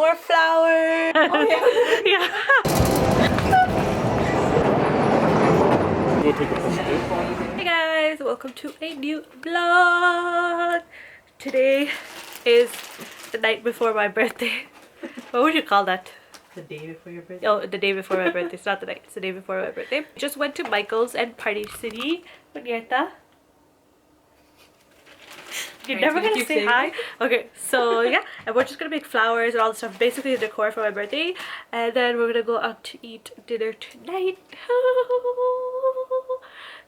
more flowers. Oh yeah. Yeah. We'll take a picture. Hey guys, welcome to a new vlog. Today is the night before my birthday. What would you call that? The day before your birthday? Oh, the day before my birthday. It's not the night. It's the day before my birthday. Just went to Michael's and Party City. Punyeta. You're never gonna say hi? Okay, so yeah. And we're just gonna make flowers and all the stuff. Basically the decor for my birthday. And then we're gonna go out to eat dinner tonight.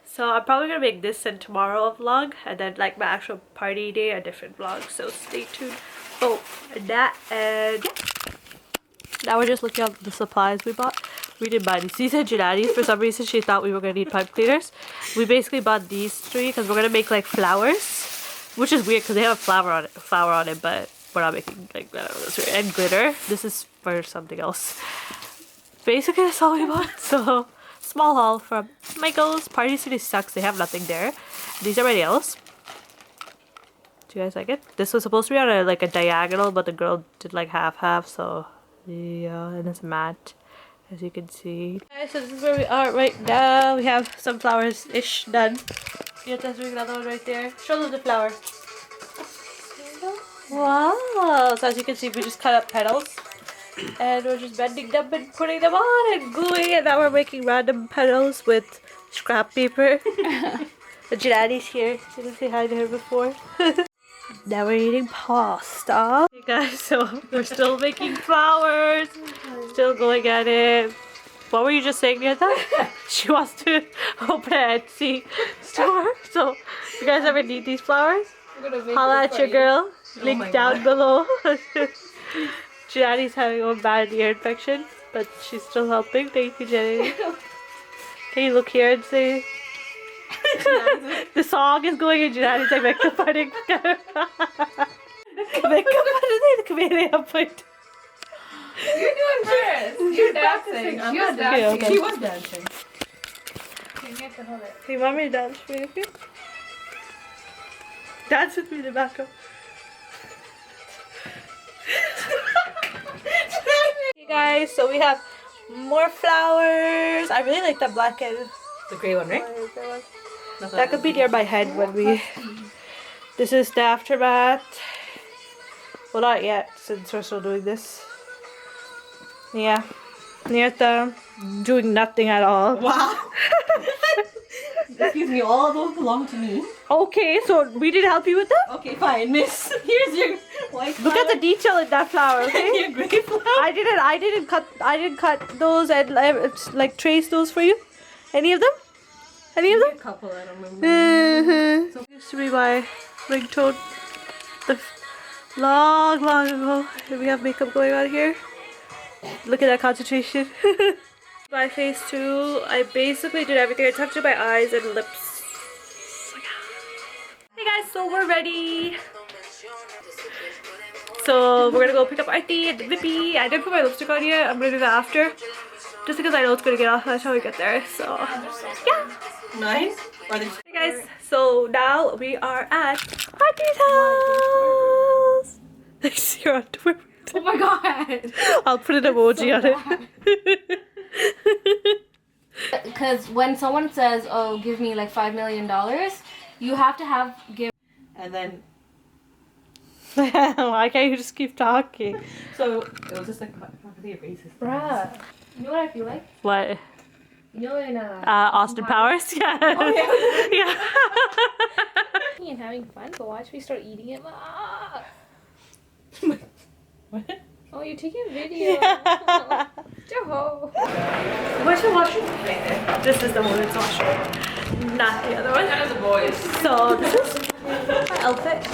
So I'm probably gonna make this and tomorrow a vlog. And then like my actual party day a different vlog. So stay tuned. Oh, and that. And yeah. Now we're just looking at the supplies we bought. We didn't buy these. These are Janani's. For some reason she thought we were gonna need pipe cleaners. We basically bought these three because we're gonna make like flowers, which is weird because they have flower on it, but we're not making like I don't know, that's weird. And glitter. This is for something else. Basically that's all we bought. So small haul from Michael's. Party City sucks. They have nothing there. These are my nails. Do you guys like it? This was supposed to be on a diagonal, but the girl did like half, so yeah, and it's matte, as you can see. Okay, so this is where we are right now. We have some flowers-ish done. Yeah, that's doing another one right there. Show them the flower. Wow! So as you can see, we just cut up petals. And we're just bending them and putting them on and gluing, and now we're making random petals with scrap paper. And Janani's here. Didn't say hi to her before. Now we're eating pasta. Hey guys, so we're still making flowers. Still going at it. What were you just saying, Niyata? She wants to open an Etsy store. So if you guys ever need these flowers, holla at your girl. Link down below. Janani's having a bad ear infection, but she's still helping. Thank you, Janani. Can you look here and say... The song is going in Janani's like makeup artist. Makeup artist. You're doing first. You're dancing. She was dancing. Okay. She was dancing. Hey, you want me to dance with you? Dance with me in the background. Hey guys, so we have more flowers. I really like that black and The grey one, right? that could be near my head when we... This is the aftermath. Well, not yet, since we're still doing this. Yeah. Niyata doing nothing at all. Wow. Excuse me, all of those belong to me. Okay, so we didn't help you with that? Okay, fine, miss. Here's your white Look at the detail in that flower, okay? your grey flower. I didn't cut those and like trace those for you. Any of them? Any of A them? couple, I don't remember. So used to be my ringtone. Long ago. We have makeup going on here. Look at that concentration. My face too. I basically did everything. I tucked in my eyes and lips. Hey guys, so we're ready. So we're gonna go pick up Aarti and Vippy. I didn't put my lipstick on yet. I'm gonna do that after. Just because I know it's gonna get off by the time we get there. So yeah. Nice. Hey guys, so now we are at Aarti's house. I see your underwear. Oh my god. I'll put an emoji on it. Because when someone says, "Oh, give me like $5 million," you have to give. And then, Why can't you just keep talking? so it was just like completely racist. Bruh. You know what I feel like? What? You know in Austin Powers? Yeah. Oh, Yeah. and having fun, but watch me start eating it. Ah. What? Oh, you're taking a video. Yeah. Joho. Where's the washroom? Right there. This is the women's washroom, not the other one. None of the boys. So this is my outfit.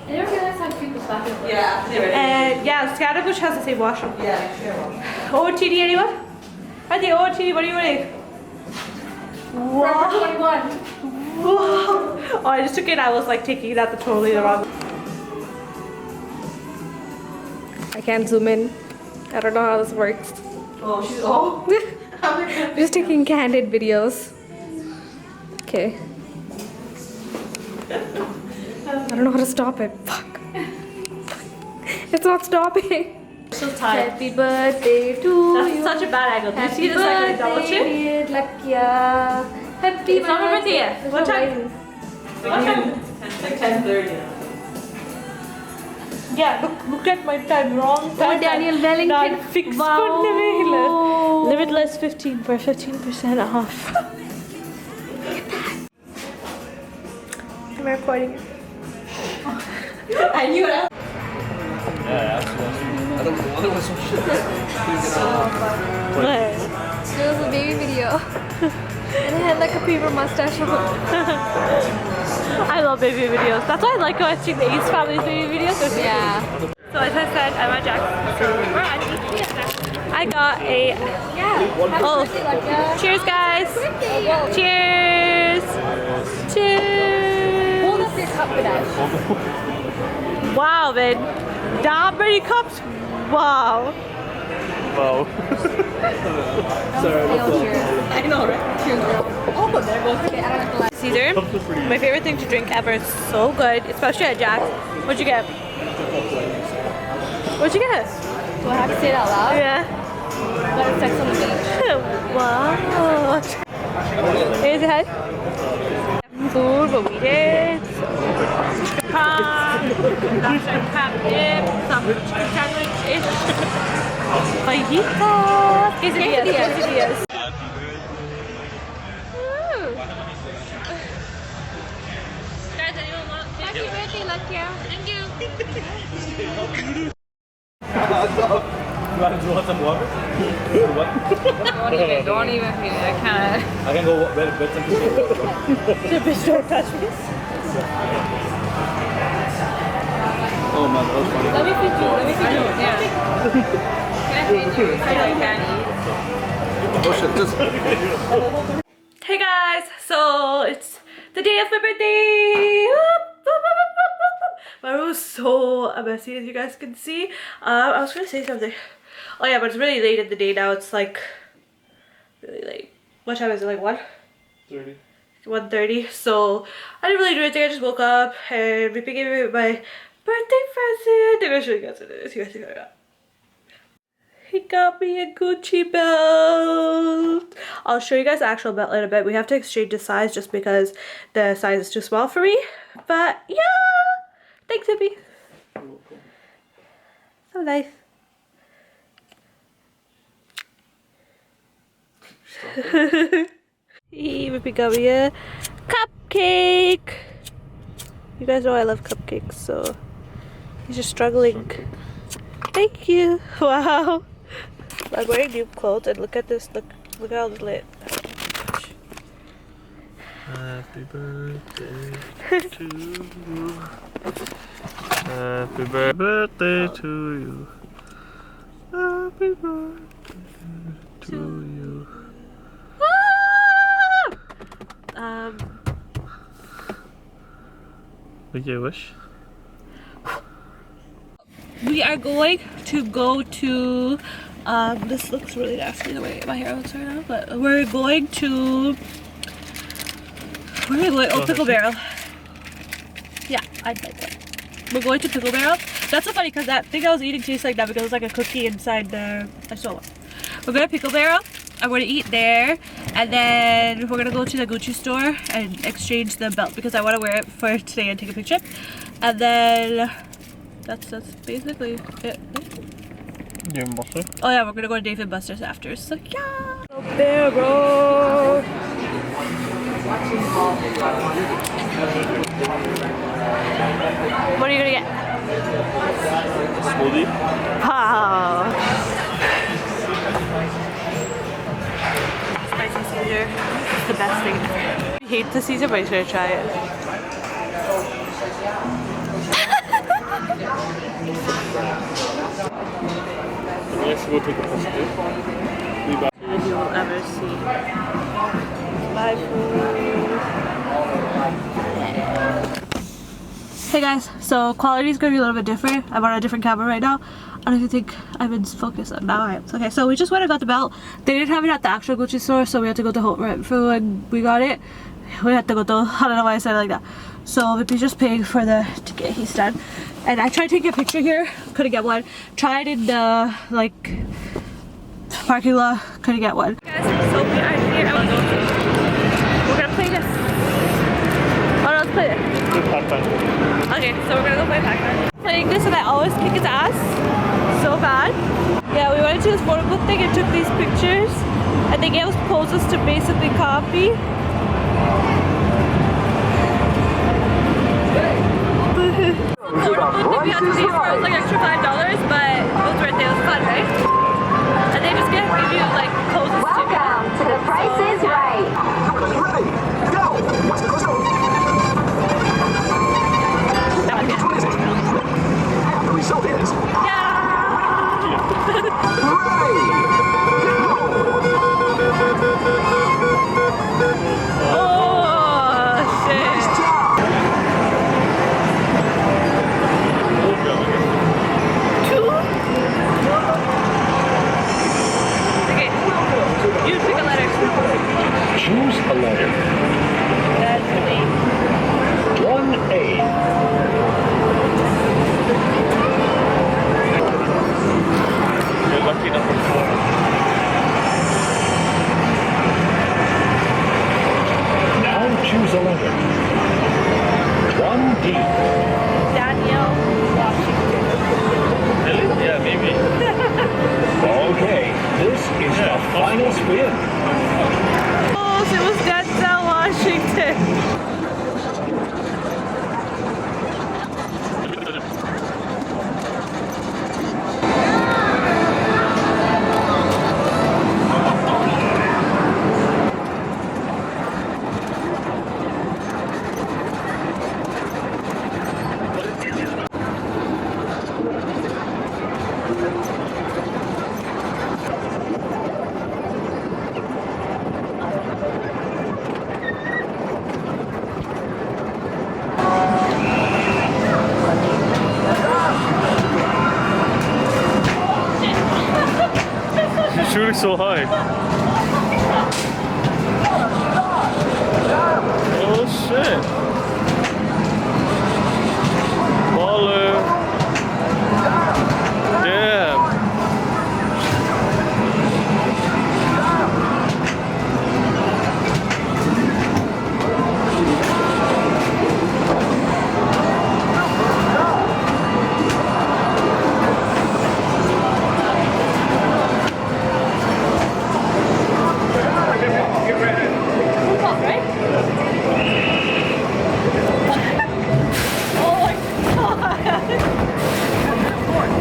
I never realized how cute this bathroom was. Yeah, they were. And yeah, Scatterbush has the same washroom. Yeah, sure. OOTD anyone? I think OOTD, what are you wearing? Forever 21. Whoa. Oh, I just took it. I was like taking it at the totally the wrong. I can't zoom in. I don't know how this works. Oh, she's oh. I'm just taking candid videos. Okay. I don't know how to stop it. Fuck. It's not stopping. So tired. Happy birthday to That's you. such a bad angle. Do you Happy see this like a double birthday, chin? dear Lakya. Happy It's not my birthday yet. There's What no time? license. What time? It's like 10:30. Yeah, look at my time. Wrong time. Daniel Wellington. Not fixed Wow. for limitless. Limitless 15% off. I'm recording it. I knew it. Yeah, absolutely. I don't know. There was some shit. What? There was a baby video. And it had like a paper mustache on. I love baby videos. That's why I like watching the Ace Family's baby videos. They're so Yeah. cute. So as I said, I'm at Jack's. So we're at I got a... Oh, cheers guys! Cheers! Cheers! Hold up your cup with us. Wow, man. That many cups? Wow. Wow. I know, right? Oh, there goes. Okay, I don't have to lie. Caesar, my favorite thing to drink ever. It's so good, especially at Jack's. What'd you get? What'd you get? Do I have to say it out loud? Yeah. Got a sex on the beach. Wow. Here's the head. Food, what we did. Crab dip, some chicken sandwich-ish. Fajitas. Quesadillas. Happy birthday, Lakya. Thank you. You want some water? What? Don't even feel it. I can't. I can go wet some tissue. The bitch don't touch me. Oh man, that was funny. Let me feed you. Yeah. Can I feed you? So you can eat. Oh shit, just. Hey guys, so it's the day of my birthday. My room is so messy as you guys can see. I was gonna say something. Oh yeah, but it's really late in the day now. It's like really late. What time is it? Like 1:30. 1:30. So I didn't really do anything. I just woke up and Rippy gave me my birthday present. I'm gonna show you guys what it is. You guys see what I got. He got me a Gucci belt. I'll show you guys the actual belt in a bit. We have to exchange the size just because the size is too small for me. But yeah, thanks Hippie. So nice. He Rippy got me a cupcake. You guys know I love cupcakes, so he's just struggling. Thank you. Wow. I'm wearing new clothes and look at this. Look at how lit. Happy birthday to you. Happy birthday to you. Happy birthday to you. Make your wish. We are going to go to this looks really nasty the way my hair looks right now, but we're going to where are we going? Oh, Pickle Barrel. Yeah, I'd like that. We're going to Pickle Barrel. That's so funny because that thing I was eating tastes like that because it's like a cookie inside the We're going to Pickle Barrel. I'm going to eat there, and then we're going to go to the Gucci store and exchange the belt because I want to wear it for today and take a picture. And then that's basically it. Dave & Buster. Oh yeah, we're gonna go to Dave & Buster's after. So yeah. Barrel. What are you gonna get? Smoothie. Wow. Spicy Caesar. It's the best thing ever. I hate the Caesar, but he's gonna try it. Let's go take a picture. You will ever see. My food. Hey guys, so quality is gonna be a little bit different. I'm on a different camera right now. I don't even think I'm in focus. Now I am. Okay, so we just went and got the belt. They didn't have it at the actual Gucci store, so we had to go to Home right for when we got it. We had to go to, I don't know why I said it like that. So Vippy's just paying for the ticket. He's done. And I tried taking a picture here, couldn't get one. Tried in the like parking lot, couldn't get one. Guys, so we are here. We're gonna play this. Oh no, let's play it. Okay, so we're gonna go play Pac-Man. Playing this and I always kick his ass so bad. Yeah, we went to this photo booth thing and took these pictures. And they gave us poses to basically copy. Photo booth that we had to pay for was like extra $5, but it was worth it. It was fun, right? And they just give you like poses to The Price is Right. The result is Oh shit. Okay, you pick a letter. choose a letter. That's an 1A. You're lucky number 4. Now choose a letter. 1D. Daniel Washington. Really? Yeah, maybe. Okay, this is the final spin. Oh, so it was Denzel Washington. You're shooting so high. Oh shit. Baller. Damn.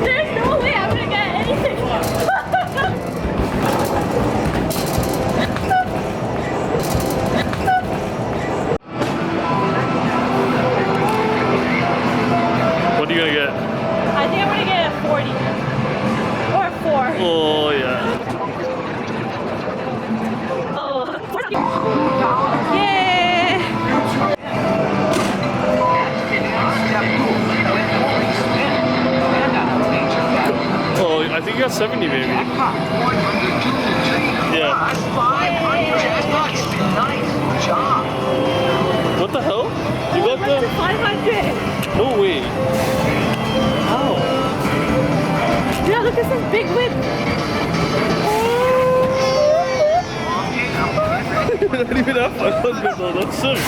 There's no way I'm gonna get anything. What are you gonna get? I think I'm gonna get a 40 or a 4. Oh yeah. Yay! Oh, I think you got 70 maybe. Yeah. What the hell? You got Went to the... 500. No way. How? Yeah, look at this big whip. Not even that 500 though, that's sick.